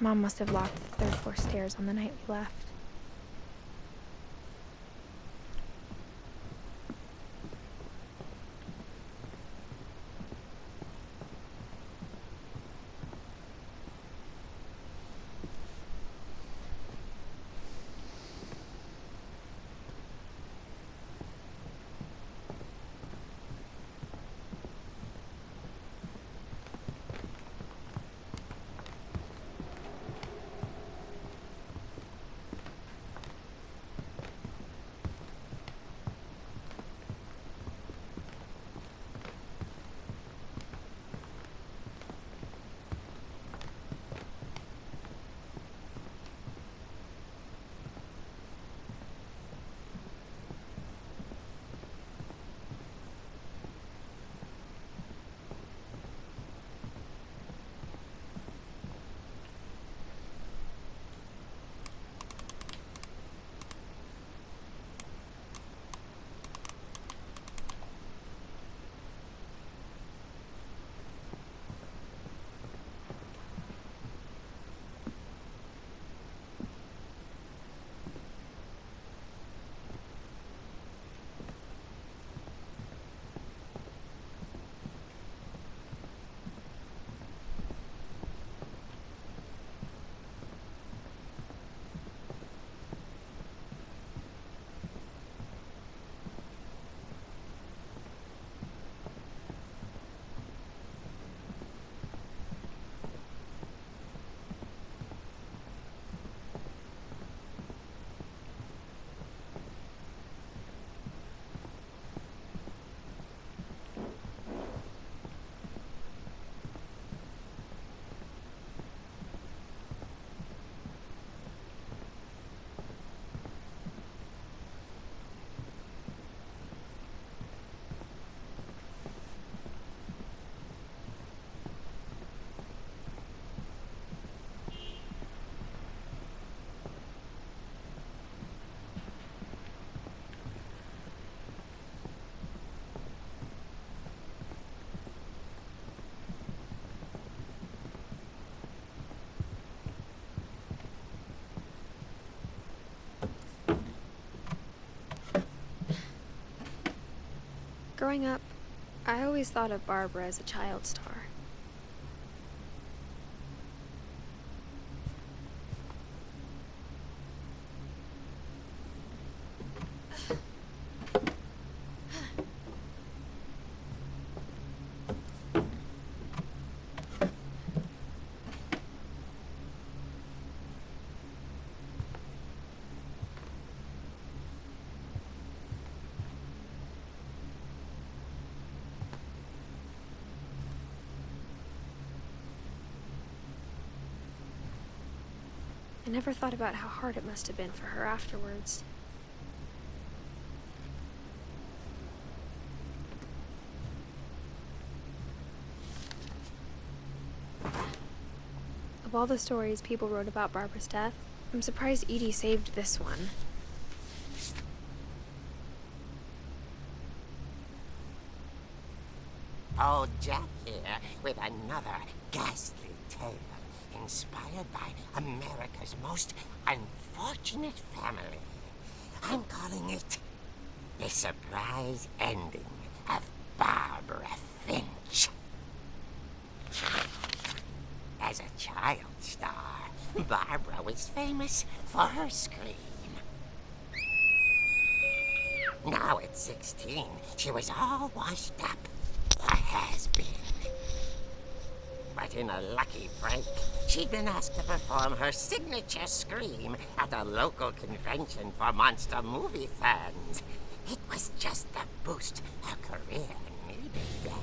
Mom must have locked the third floor stairs on the night we left. Growing up, I always thought of Barbara as a child star. I never thought about how hard it must have been for her afterwards. Of all the stories people wrote about Barbara's death, I'm surprised Edie saved this one. Old Jack here with another ghastly tale inspired by America's most unfortunate family. I'm calling it The Surprise Ending of Barbara Finch. As a child star, Barbara was famous for her scream. Now at 16, she was all washed up. A has-been. But in a lucky break, she'd been asked to perform her signature scream at a local convention for monster movie fans. It was just the boost her career needed.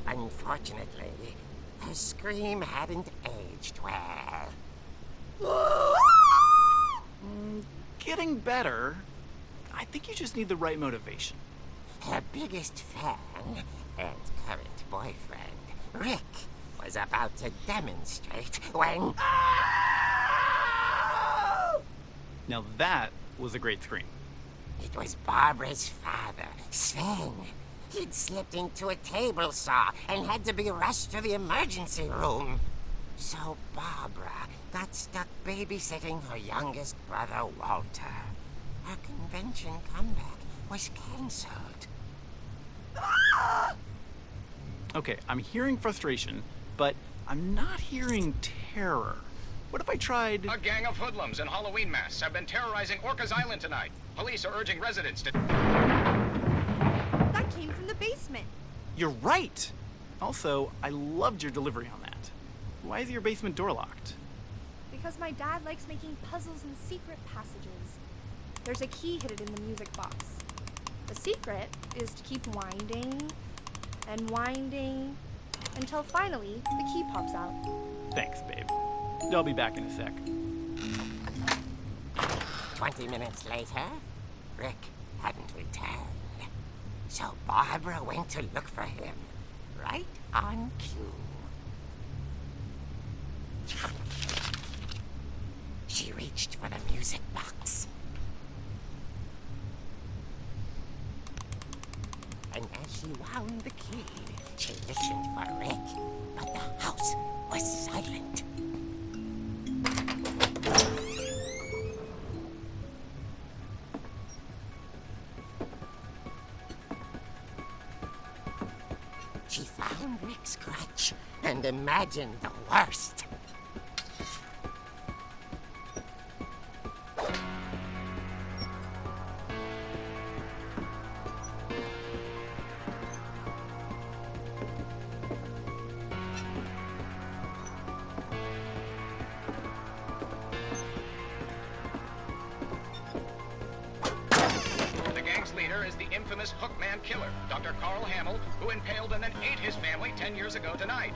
Unfortunately, her scream hadn't aged well. Getting better. I think you just need the right motivation. Her biggest fan and current boyfriend, Rick, was about to demonstrate when... Now that was a great scream. It was Barbara's father, Sven. He'd slipped into a table saw and had to be rushed to the emergency room. So Barbara got stuck babysitting her youngest brother, Walter. Her convention comeback was cancelled. Okay, I'm hearing frustration, but I'm not hearing terror. What if I tried... A gang of hoodlums in Halloween masks have been terrorizing Orcas Island tonight. Police are urging residents to... That came from the basement. You're right! Also, I loved your delivery on that. Why is your basement door locked? Because my dad likes making puzzles and secret passages. There's a key hidden in the music box. The secret is to keep winding and winding until finally the key pops out. Thanks, babe. I'll be back in a sec. 20 minutes later, Rick hadn't returned. So Barbara went to look for him, right on cue. She reached for the music box. And as she wound the key, she listened for Rick, but the house was silent. She found Rick's crutch and imagined the worst. The gang's leader is the infamous Hookman killer, Dr. Carl Hamill, who impaled and then ate his family 10 years ago tonight.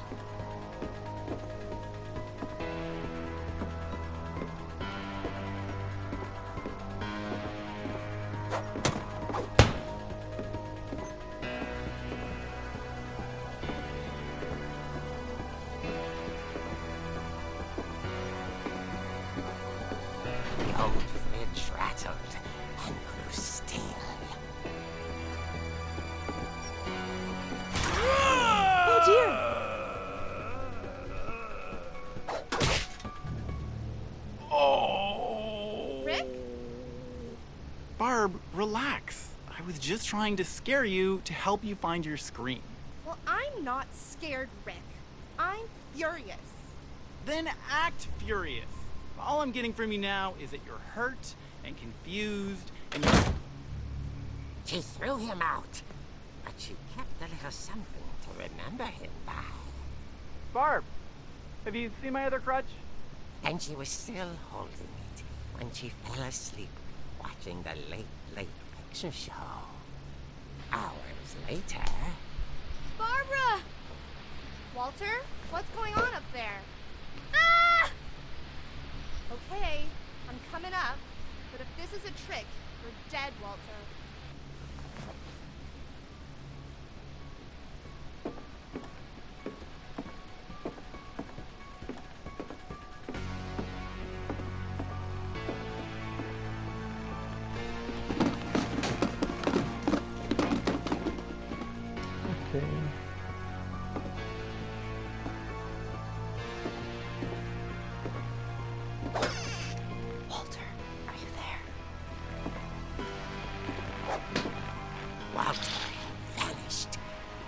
The old fridge rattled and grew still. Oh dear! Oh! Rick? Barb, relax. I was just trying to scare you to help you find your scream. Well, I'm not scared, Rick. I'm furious. Then act furious. All I'm getting from you now is that you're hurt and confused and you... She threw him out, but she kept a little something to remember him by. Barb, have you seen my other crutch? And she was still holding it when she fell asleep watching the Late Picture Show. Hours later... Barbara! Walter, what's going on up there? Ah! Okay, I'm coming up, but if this is a trick, you're dead, Walter. Walter, are you there? Walter had vanished,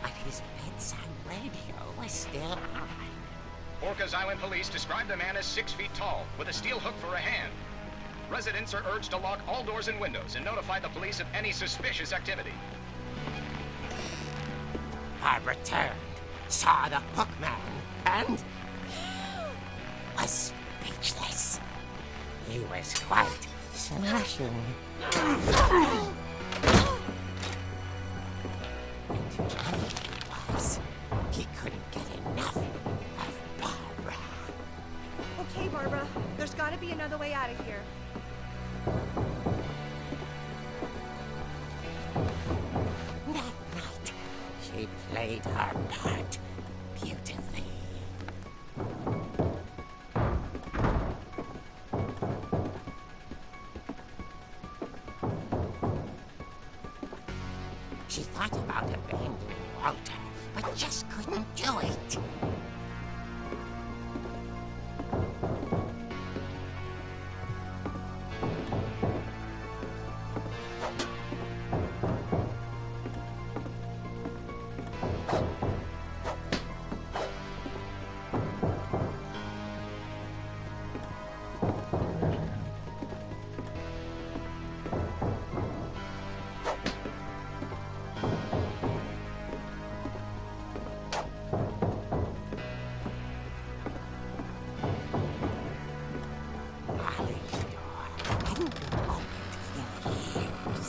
but his bedside radio was still on. Orcas Island police describe the man as 6 feet tall, with a steel hook for a hand. Residents are urged to lock all doors and windows and notify the police of any suspicious activity. Barbara turned, saw the hookman, and was speechless. He was quite smashing. And whoever he was, he couldn't get enough of Barbara. Okay, Barbara, there's gotta be another way out of here. That night, she played her part beautifully. She thought about abandoning Walter, but just couldn't do it. Molly's door hadn't been opened in years.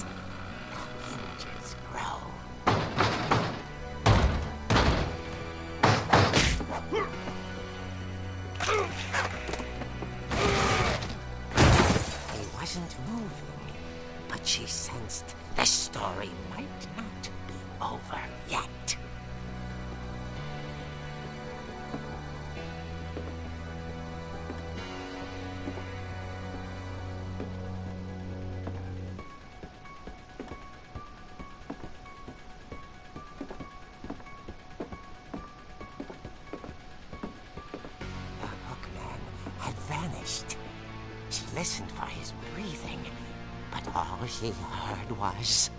The hinges groan. He wasn't moving, but she sensed the story might not be over yet. The hookman had vanished. She listened for his breathing, but all she heard was...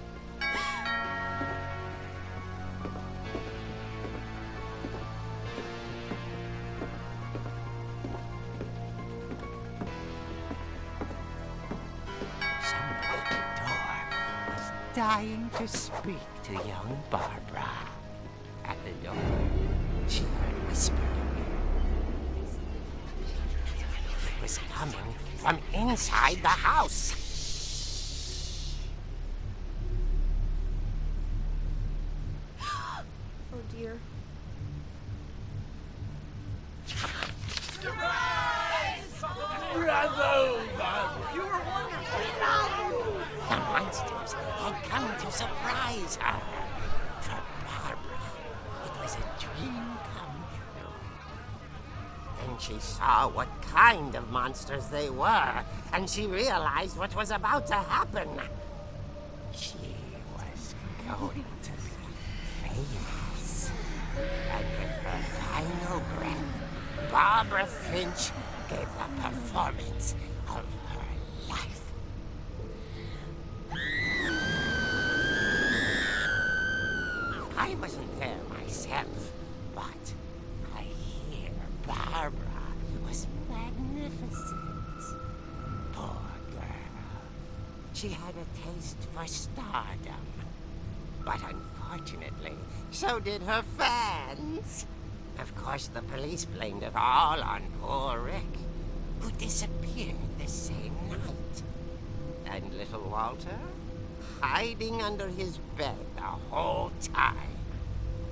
Somebody at the door was dying to speak to young Barbara. At the door, she heard whispering. It was coming from inside the house. Oh dear. The monsters had come to surprise her. For Barbara, it was a dream come true. Then she saw what kind of monsters they were, and she realized what was about to happen. She was going to be famous. And with her final breath, Barbara Finch gave the performance of her life. I wasn't there myself, but I hear Barbara was magnificent. Poor girl. She had a taste for stardom. But unfortunately, so did her fans. Of course, the police blamed it all on poor Rick, who disappeared the same night. And little Walter, hiding under his bed the whole time.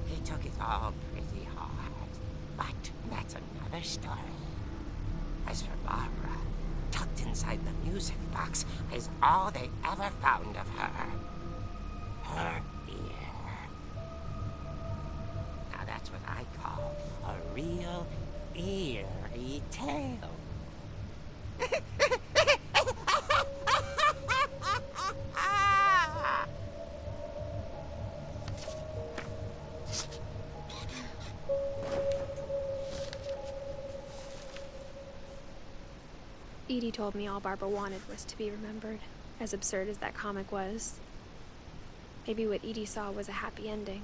He took it all pretty hard, but that's another story. As for Barbara, tucked inside the music box is all they ever found of her. Her ear. Now that's what I call a real eerie tale. Edie told me all Barbara wanted was to be remembered, as absurd as that comic was. Maybe what Edie saw was a happy ending.